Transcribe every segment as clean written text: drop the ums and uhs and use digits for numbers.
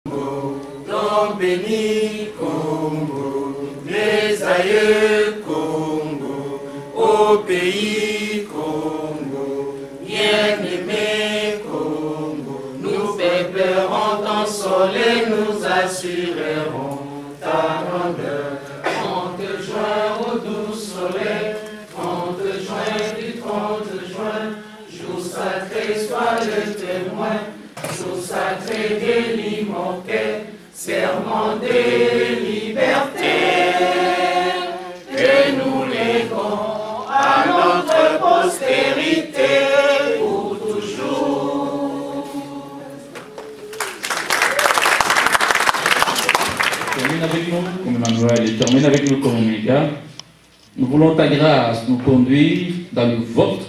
Nom béni Congo, les aïeux Congo, au pays Congo, bien-aimé Congo, nous préparerons ton soleil, nous assurerons ta grandeur. On te joint au doux soleil, on te joint du 30 juin, jour sacré, sois le témoin, jour sacré de l'immortel, serment de liberté, que nous léguons à notre postérité pour toujours. Termine avec nous comme Emmanuel et termine avec nous comme Omega. Nous voulons ta grâce nous conduire dans le vote,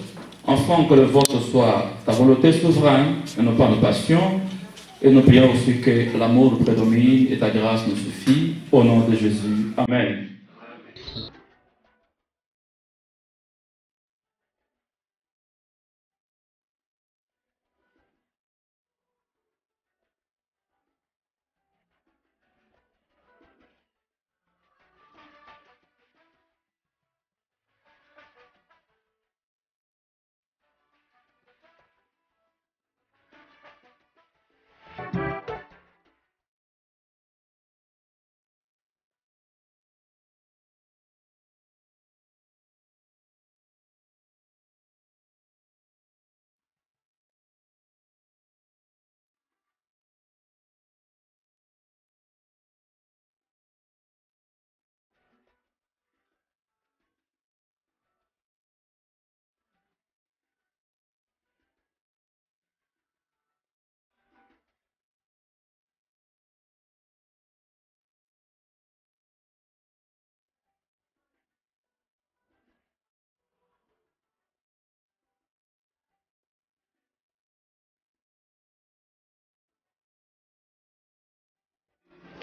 afin que le vote soit ta volonté souveraine et non pas nos passions. Et nous prions aussi que l'amour prédomine et ta grâce nous suffit. Au nom de Jésus. Amen.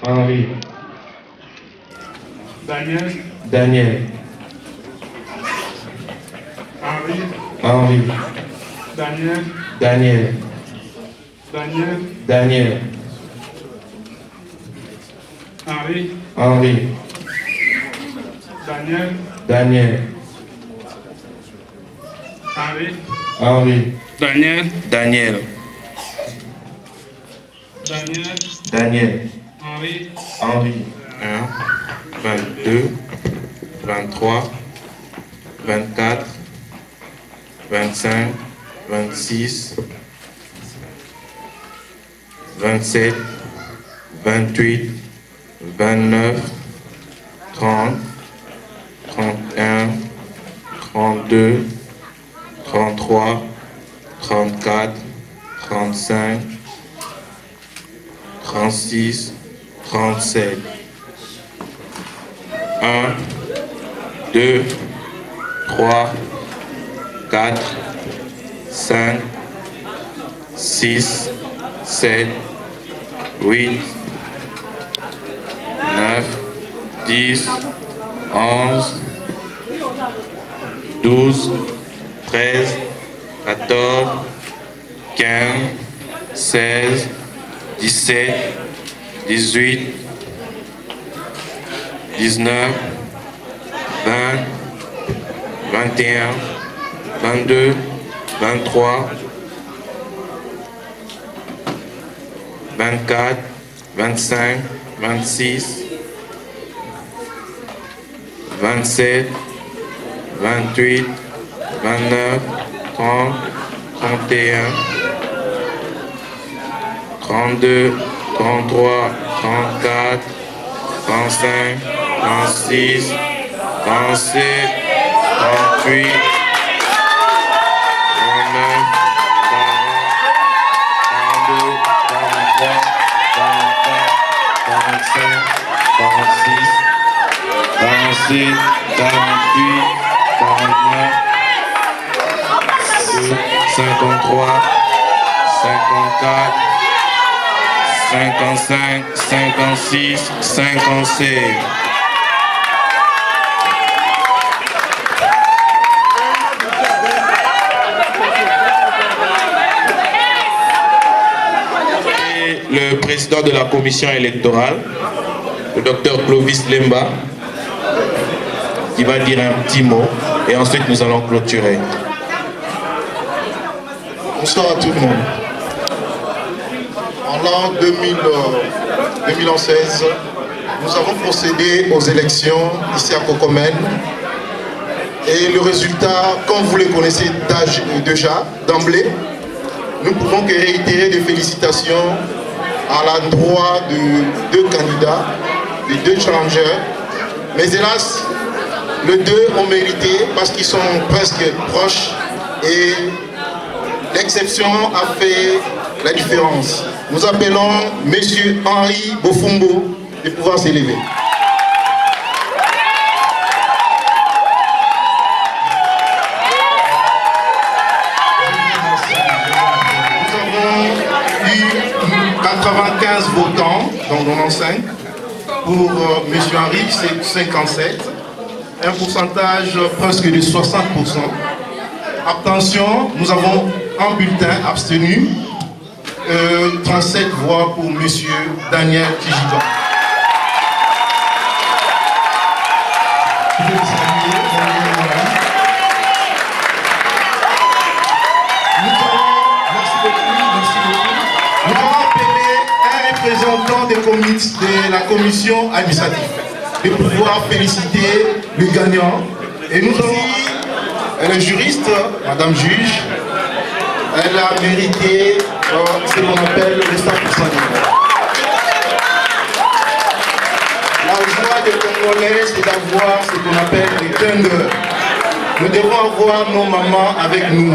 Henri. Daniel. Daniel. Henri. Henri. Daniel. Daniel. Daniel. Daniel. Henri. Henri. Daniel. Daniel. Henri. Henri. Daniel. Daniel. Daniel. Daniel. Henri. Henri. 1, 22, 23, 24, 25, 26, 27, 28, 29, 30, 31, 32, 33, 34, 35, 36, 37. 1, 2, 3, 4, 5, 6, 7, 8, 9, 10, 11, 12, 13, 14, 15, 16, 17, 18, 19, 20, 21, 22, 23, 24, 25, 26, 27, 28, 29, 30, 31, 32, 33, 34, 35, 36, 37, 38, 39, 40, 42, 43, 44, 45, 46, 47, 48, 49, 50, 53, 54, 55, 56, 57. Le président de la commission électorale, le docteur Clovis Lemba, qui va dire un petit mot et ensuite nous allons clôturer. Bonsoir à tout le monde. En l'an 2016, nous avons procédé aux élections ici à Cocomen. Et le résultat, comme vous le connaissez déjà d'emblée, nous pouvons que réitérer des félicitations à l'endroit de deux candidats, des deux challengers. Mais hélas, les deux ont mérité parce qu'ils sont presque proches et l'exception a fait la différence. Nous appelons M. Henri Bofumbo de pouvoir s'élever. Nous avons eu 95 votants, donc 95. Pour M. Henri, c'est 57. Un pourcentage presque de 60%. Abstention, nous avons un bulletin abstenu, 37 voix pour M. Daniel Kijiba. Nous allons appeler un représentant de la commission administrative de pouvoir féliciter le gagnant. Et nous avons elle est juriste, madame juge. Elle a mérité ce qu'on appelle le 100%. La joie des Congolais, c'est d'avoir ce qu'on appelle les tenders. Nous devons avoir nos mamans avec nous.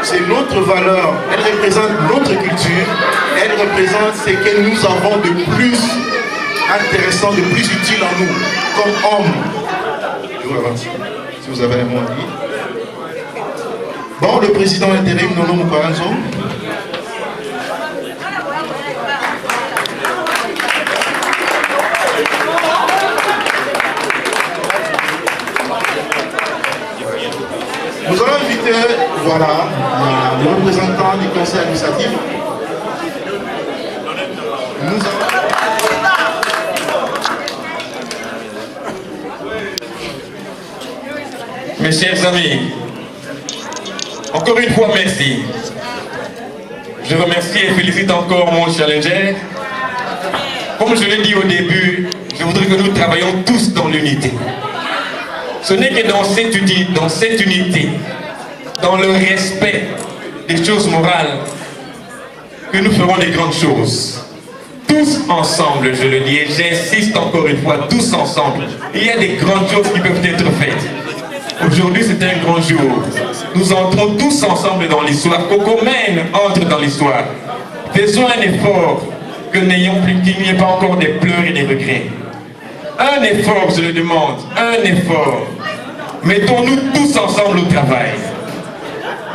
C'est notre valeur. Elle représente notre culture. Elle représente ce que nous avons de plus intéressant, de plus utile en nous, comme hommes. Je vous avance. Si vous avez un mot à dire. Bon, le président intérim, Nono Moukaranzo. Nous allons inviter, voilà, les représentants du conseil administratif. Mes chers amis, encore une fois, merci. Je remercie et félicite encore mon challenger. Comme je l'ai dit au début, je voudrais que nous travaillions tous dans l'unité. Ce n'est que dans cette unité, dans le respect des choses morales, que nous ferons des grandes choses. Tous ensemble, je le dis, et j'insiste encore une fois, tous ensemble. Il y a des grandes choses qui peuvent être faites. Aujourd'hui, c'est un grand jour. Nous entrons tous ensemble dans l'histoire. Cocomen entre dans l'histoire. Faisons un effort, qu'il n'y ait pas encore des pleurs et des regrets. Un effort, je le demande, un effort. Mettons-nous tous ensemble au travail.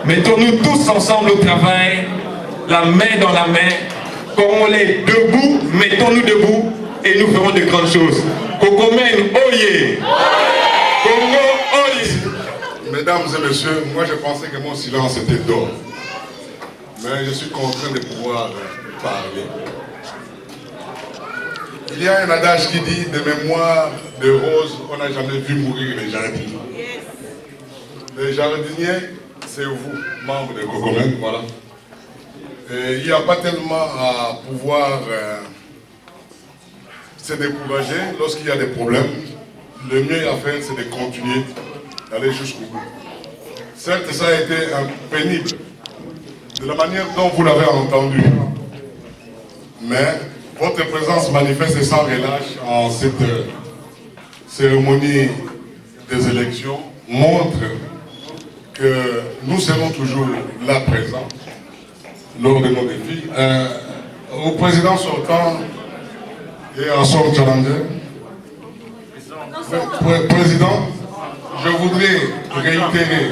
Mettons-nous tous ensemble au travail, la main dans la main. Congolais debout, mettons-nous debout et nous ferons de grandes choses. Cocomen, oyez! Congo, oyez! Mesdames et messieurs, moi je pensais que mon silence était d'or. Mais je suis contraint de pouvoir parler. Il y a un adage qui dit, de mémoire de rose, on n'a jamais vu mourir les jardiniers. Les jardiniers, c'est vous, membres de Cocomen, voilà. Et il n'y a pas tellement à pouvoir se décourager lorsqu'il y a des problèmes. Le mieux à faire, c'est de continuer d'aller jusqu'au bout. Certes, ça a été pénible, de la manière dont vous l'avez entendu. Mais votre présence manifeste sans relâche en cette cérémonie des élections montre que nous serons toujours là présents lors de nos défis. Au président sortant et à son challenger, président, je voudrais réitérer.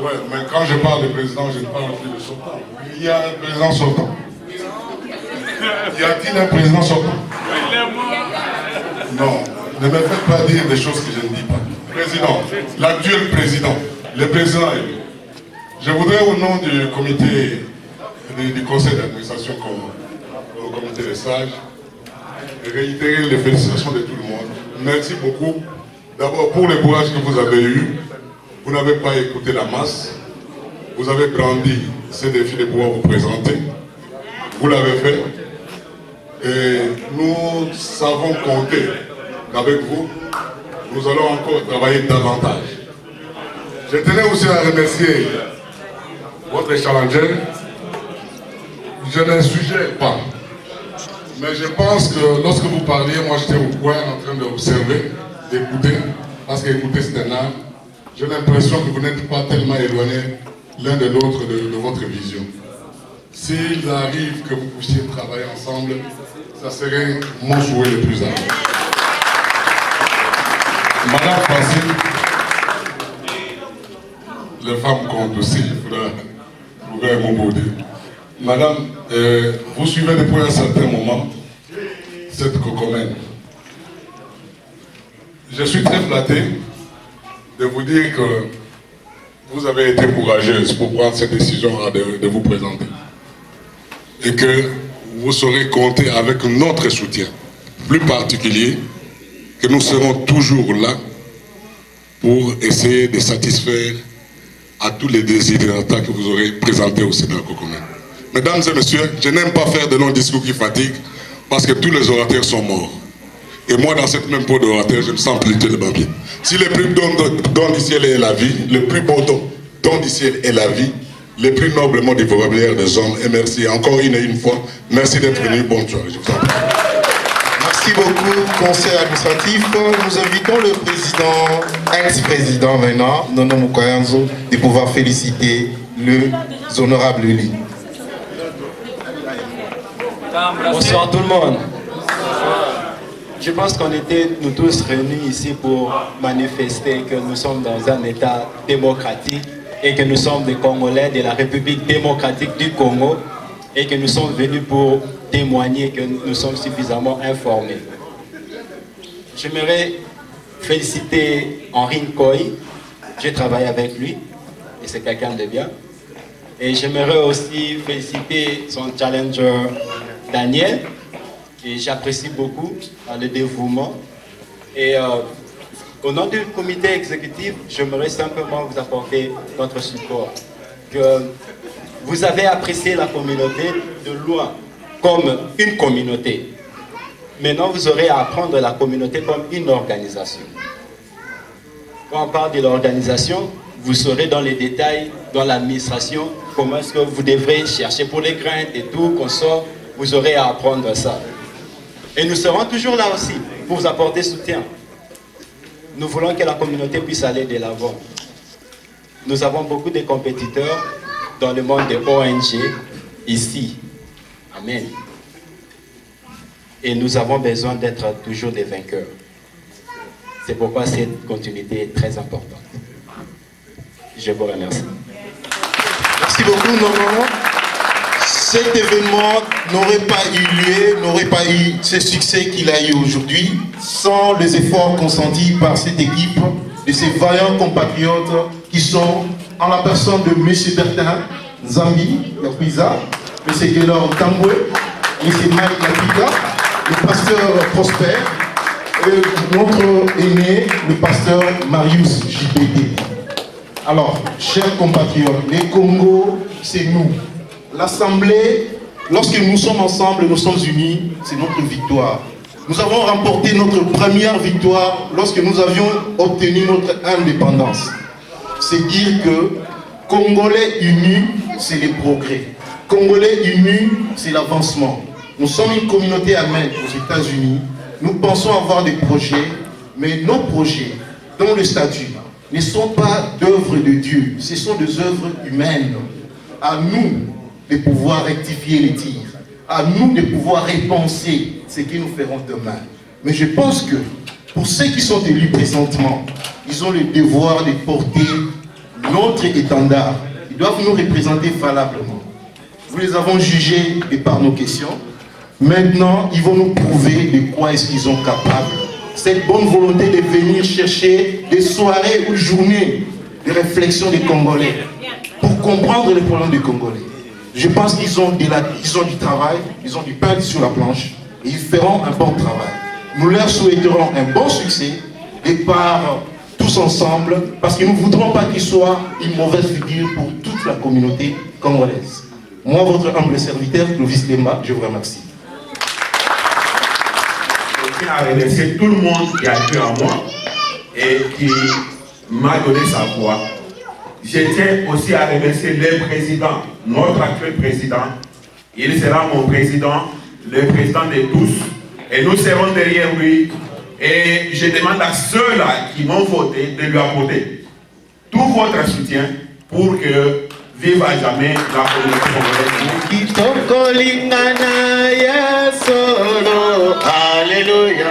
Ouais, mais quand je parle de président, je ne parle plus de sortant. Il y a un président sortant. Y a-t-il un président sortant? Non, ne me faites pas dire des choses que je ne dis pas. Président, l'actuel président, le président élu. Je voudrais au nom du comité du conseil d'administration comme au comité des sages, et réitérer les félicitations de tout le monde. Merci beaucoup. D'abord pour le courage que vous avez eu. Vous n'avez pas écouté la masse. Vous avez brandi ce défi de pouvoir vous présenter. Vous l'avez fait. Et nous savons compter qu'avec vous, nous allons encore travailler davantage. Je tenais aussi à remercier votre challenger. Je ne suggère pas. Mais je pense que lorsque vous parliez, moi j'étais au coin en train d'observer, d'écouter, parce qu'écouter c'est un art. J'ai l'impression que vous n'êtes pas tellement éloignés l'un de l'autre de votre vision. S'il arrive que vous puissiez travailler ensemble, ça serait mon souhait le plus ardent. Madame Francine, les femmes comptent aussi, il faudra trouver un mot pour dire. Madame, vous suivez depuis un certain moment cette cocomène. Je suis très flatté de vous dire que vous avez été courageuse pour prendre cette décision de vous présenter. Et que vous saurez compter avec notre soutien, plus particulier, que nous serons toujours là pour essayer de satisfaire à tous les désirata que vous aurez présentés au Sénat Cocomène. Mesdames et messieurs, je n'aime pas faire de longs discours qui fatiguent parce que tous les orateurs sont morts. Et moi, dans cette même peau d'orateur, je me sens plus tellement bien. Si le plus don du ciel est la vie, le plus beau don du ciel est la vie, le plus noblement du vocabulaire des hommes. Et merci encore une fois. Merci d'être venu. Bonne soirée. Je vous en prie. Merci beaucoup, conseil administratif. Nous invitons le président, ex-président maintenant, Nono Mukayanzo, de pouvoir féliciter les honorables élus. Bonsoir tout le monde. Je pense qu'on était nous tous réunis ici pour manifester que nous sommes dans un état démocratique et que nous sommes des Congolais de la République démocratique du Congo et que nous sommes venus pour témoigner que nous sommes suffisamment informés. J'aimerais féliciter Henri Nkoy. J'ai travaillé avec lui et c'est quelqu'un de bien. Et j'aimerais aussi féliciter son challenger Daniel, et j'apprécie beaucoup le dévouement. Et au nom du comité exécutif, j'aimerais simplement vous apporter notre support. Que vous avez apprécié la communauté de loin comme une communauté. Maintenant, vous aurez à apprendre la communauté comme une organisation. Quand on parle de l'organisation, vous saurez dans les détails, dans l'administration, comment est-ce que vous devrez chercher pour les craintes et tout, qu'on sort. Vous aurez à apprendre ça. Et nous serons toujours là aussi pour vous apporter soutien. Nous voulons que la communauté puisse aller de l'avant. Nous avons beaucoup de compétiteurs dans le monde des ONG ici. Amen. Et nous avons besoin d'être toujours des vainqueurs. C'est pourquoi cette continuité est très importante. Je vous remercie. Merci beaucoup, Nono. Cet événement n'aurait pas eu lieu, n'aurait pas eu ce succès qu'il a eu aujourd'hui sans les efforts consentis par cette équipe de ces vaillants compatriotes qui sont en la personne de M. Bertin Zambi, Yapiza, M. Gelor Tamboué, M. Mike Lapika, le pasteur Prosper et notre aîné, le pasteur Marius JPD. Alors, chers compatriotes, les Congo, c'est nous. L'Assemblée, lorsque nous sommes ensemble, nous sommes unis, c'est notre victoire. Nous avons remporté notre première victoire lorsque nous avions obtenu notre indépendance. C'est dire que Congolais unis, c'est les progrès. Congolais unis, c'est l'avancement. Nous sommes une communauté amène aux États-Unis. Nous pensons avoir des projets, mais nos projets, dont le statut, ne sont pas d'œuvres de Dieu, ce sont des œuvres humaines. À nous de pouvoir rectifier les tirs, à nous de pouvoir repenser ce que nous ferons demain. Mais je pense que pour ceux qui sont élus présentement, ils ont le devoir de porter notre étendard. Ils doivent nous représenter valablement. Nous les avons jugés et par nos questions. Maintenant, ils vont nous prouver de quoi est-ce qu'ils sont capables. Cette bonne volonté de venir chercher des soirées ou des journées de réflexion des Congolais pour comprendre les problèmes des Congolais. Je pense qu'ils ont, ils ont du travail, ils ont du pain sur la planche et ils feront un bon travail. Nous leur souhaiterons un bon succès et par tous ensemble, parce que nous ne voudrons pas qu'ils soient une mauvaise figure pour toute la communauté congolaise. Moi, votre humble serviteur, Clovis Lemba, je vous remercie. Je tiens à remercier tout le monde qui a cru en moi et qui m'a donné sa voix. Je tiens aussi à remercier le président, notre actuel président. Il sera mon président, le président de tous. Et nous serons derrière lui. Et je demande à ceux-là qui m'ont voté de lui apporter tout votre soutien pour que vive à jamais la communauté congolaise. Alléluia.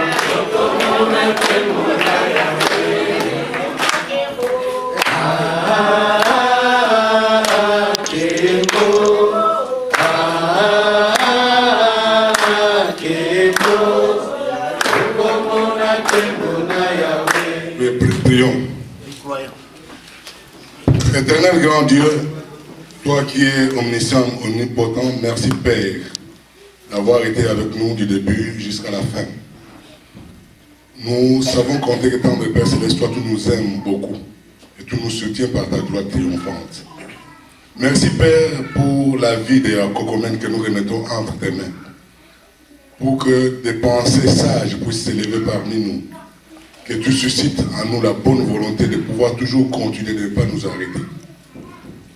Prions. Éternel grand Dieu, toi qui es omniscient, omnipotent, merci Père d'avoir été avec nous du début jusqu'à la fin. Nous savons compter que tant de Père Céleste, toi tu nous aimes beaucoup et tu nous soutiens par ta gloire triomphante. Merci Père pour la vie des Cocomènes que nous remettons entre tes mains, pour que des pensées sages puissent s'élever parmi nous, que tu suscites en nous la bonne volonté de pouvoir toujours continuer, de ne pas nous arrêter.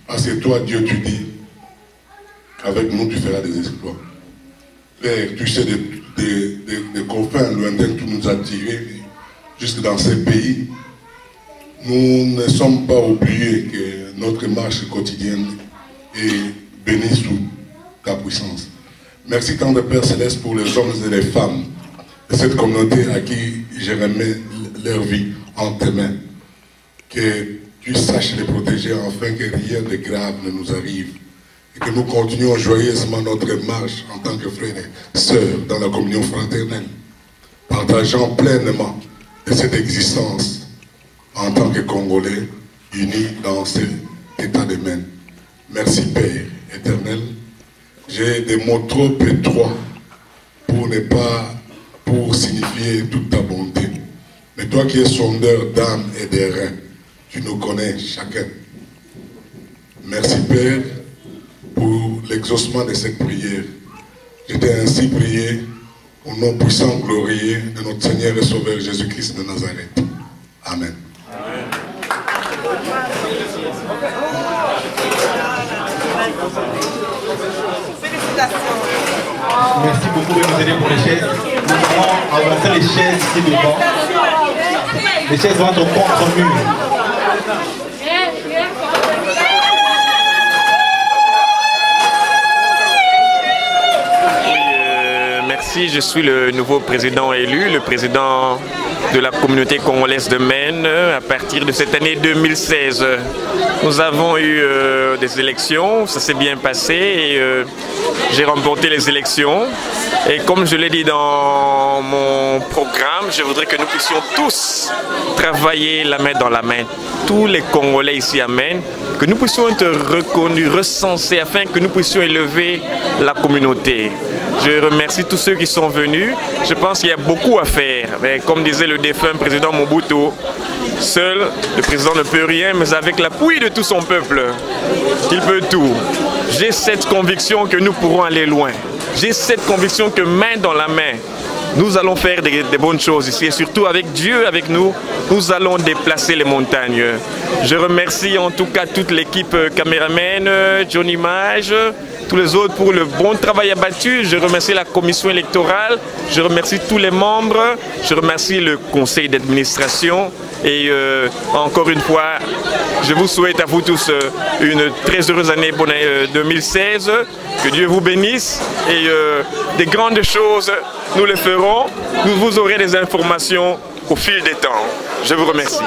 Parce que toi, Dieu, tu dis qu'avec nous, tu feras des exploits. Père, tu sais des confins lointains que tu nous as tirés jusque dans ces pays. Nous ne sommes pas oubliés que notre marche quotidienne est bénie sous ta puissance. Merci tant de Père Céleste pour les hommes et les femmes de cette communauté à qui je remets leur vie en tes mains. Que tu saches les protéger afin que rien de grave ne nous arrive. Et que nous continuons joyeusement notre marche en tant que frères et sœurs dans la communion fraternelle, partageant pleinement de cette existence en tant que Congolais unis dans cet état de main. Merci Père éternel. J'ai des mots trop étroits pour signifier toute ta bonté. Mais toi qui es sondeur d'âme et des reins, tu nous connais chacun. Merci Père pour l'exaucement de cette prière. Je t'ai ainsi prié au nom puissant glorieux de notre Seigneur et Sauveur Jésus-Christ de Nazareth. Amen. Merci beaucoup de nous aider pour les chaises. Nous allons avancer les chaises ici devant. Les chaises vont être au contre-mur. Merci, je suis le nouveau président élu, le président de la communauté congolaise de Maine à partir de cette année 2016. Nous avons eu des élections, ça s'est bien passé et j'ai remporté les élections. Et comme je l'ai dit dans mon programme, je voudrais que nous puissions tous travailler la main dans la main, tous les Congolais ici à Maine, que nous puissions être reconnus, recensés, afin que nous puissions élever la communauté. Je remercie tous ceux qui sont venus. Je pense qu'il y a beaucoup à faire. Mais comme disait le défunt président Mobutu, seul le président ne peut rien, mais avec l'appui de tout son peuple, il peut tout. J'ai cette conviction que nous pourrons aller loin. J'ai cette conviction que main dans la main, nous allons faire des bonnes choses ici. Et surtout avec Dieu avec nous, nous allons déplacer les montagnes. Je remercie en tout cas toute l'équipe caméraman, Johnny Mage, tous les autres pour le bon travail abattu. Je remercie la commission électorale, je remercie tous les membres, je remercie le conseil d'administration. Et encore une fois, je vous souhaite à vous tous une très heureuse année 2016. Que Dieu vous bénisse et des grandes choses, nous les ferons. Vous aurez des informations au fil des temps. Je vous remercie.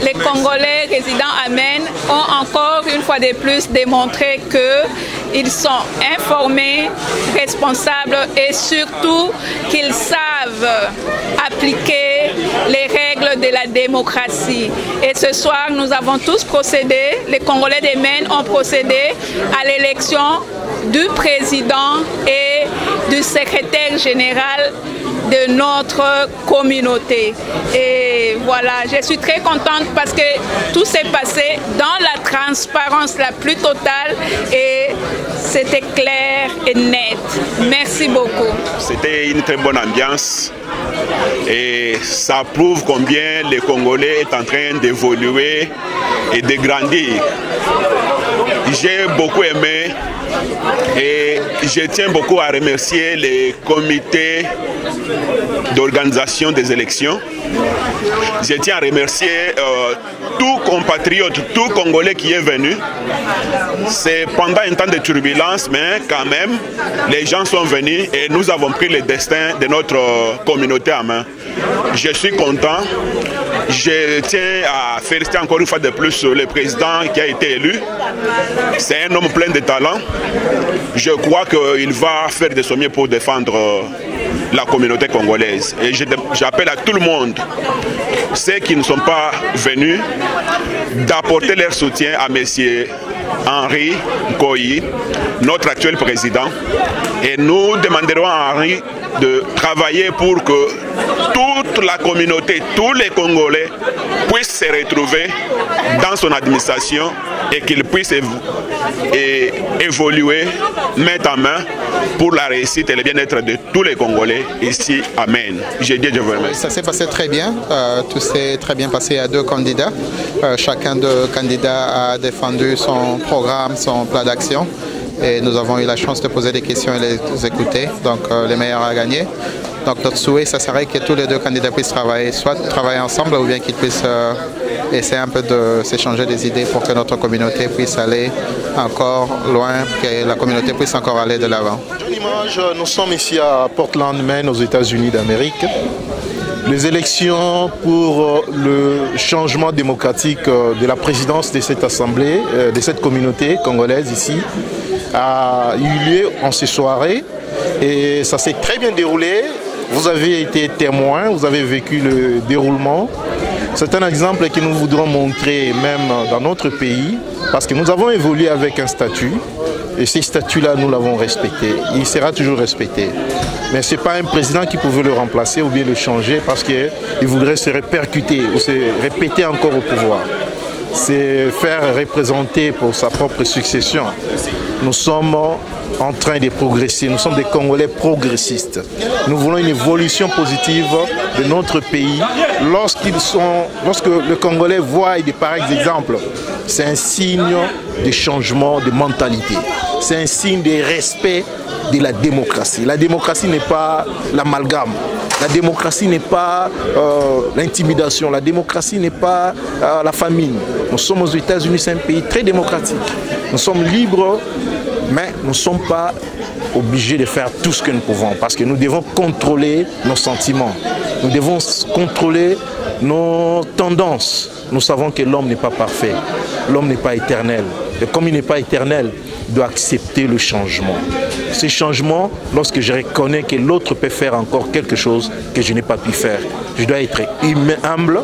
Les Congolais résidant à Maine ont encore une fois de plus démontré qu'ils sont informés, responsables et surtout qu'ils savent appliquer les règles de la démocratie. Et ce soir, nous avons tous procédé, les Congolais de Maine ont procédé à l'élection du président et du secrétaire général de notre communauté. Et voilà, je suis très contente parce que tout s'est passé dans la transparence la plus totale et c'était clair et net. Merci beaucoup. C'était une très bonne ambiance et ça prouve combien le Congolais est en train d'évoluer et de grandir. J'ai beaucoup aimé et je tiens beaucoup à remercier les comités d'organisation des élections. Je tiens à remercier tout compatriote, tout Congolais qui est venu. C'est pendant un temps de turbulence, mais quand même, les gens sont venus et nous avons pris le destin de notre communauté en main. Je suis content. Je tiens à féliciter encore une fois de plus le président qui a été élu. C'est un homme plein de talent. Je crois qu'il va faire de son mieux pour défendre la communauté congolaise. Et j'appelle à tout le monde, ceux qui ne sont pas venus, d'apporter leur soutien à M. Henri Koyi, notre actuel président. Et nous demanderons à Henri de travailler pour que toute la communauté, tous les Congolais puissent se retrouver dans son administration et qu'ils puissent évoluer main en main pour la réussite et le bien-être de tous les Congolais ici. Amen. Je vous remercie. Ça s'est passé très bien. Tout s'est très bien passé à deux candidats. Chacun des candidats a défendu son programme, son plan d'action. Et nous avons eu la chance de poser des questions et les écouter. Donc les meilleurs à gagner. Donc notre souhait, ça serait que tous les deux candidats puissent travailler, soit travailler ensemble ou bien qu'ils puissent essayer un peu de s'échanger des idées pour que notre communauté puisse aller encore loin, que la communauté puisse encore aller de l'avant. Nous sommes ici à Portland, Maine, aux États-Unis d'Amérique. Les élections pour le changement démocratique de la présidence de cette assemblée, de cette communauté congolaise ici, a eu lieu en ces soirées et ça s'est très bien déroulé. Vous avez été témoin, vous avez vécu le déroulement. C'est un exemple que nous voudrons montrer même dans notre pays parce que nous avons évolué avec un statut et ces statuts-là, nous l'avons respecté. Il sera toujours respecté. Mais ce n'est pas un président qui pouvait le remplacer ou bien le changer parce qu'il voudrait se répercuter ou se répéter encore au pouvoir. C'est faire représenter pour sa propre succession. Nous sommes en train de progresser, nous sommes des Congolais progressistes. Nous voulons une évolution positive de notre pays. Lorsque le Congolais voit de pareils exemples, c'est un signe de changement de mentalité. C'est un signe de respect de la démocratie. La démocratie n'est pas l'amalgame. La démocratie n'est pas l'intimidation. La démocratie n'est pas la famine. Nous sommes aux États-Unis, c'est un pays très démocratique. Nous sommes libres, mais nous ne sommes pas obligés de faire tout ce que nous pouvons parce que nous devons contrôler nos sentiments. Nous devons contrôler nos tendances. Nous savons que l'homme n'est pas parfait. L'homme n'est pas éternel. Et comme il n'est pas éternel, il doit accepter le changement. Ces changements, lorsque je reconnais que l'autre peut faire encore quelque chose que je n'ai pas pu faire, je dois être humble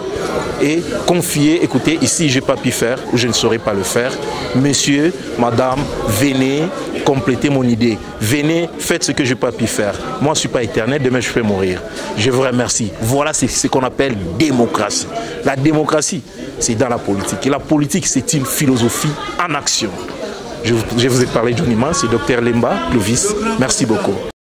et confier, écoutez, ici je n'ai pas pu faire ou je ne saurais pas le faire. Monsieur, madame, venez compléter mon idée. Venez, faites ce que je n'ai pas pu faire. Moi, je ne suis pas éternel, demain je peux mourir. Je vous remercie. Voilà ce qu'on appelle démocratie. La démocratie, c'est dans la politique. Et la politique, c'est une philosophie en action. Je vous ai parlé d'Unima, c'est Dr Lemba, Clovis. Merci beaucoup.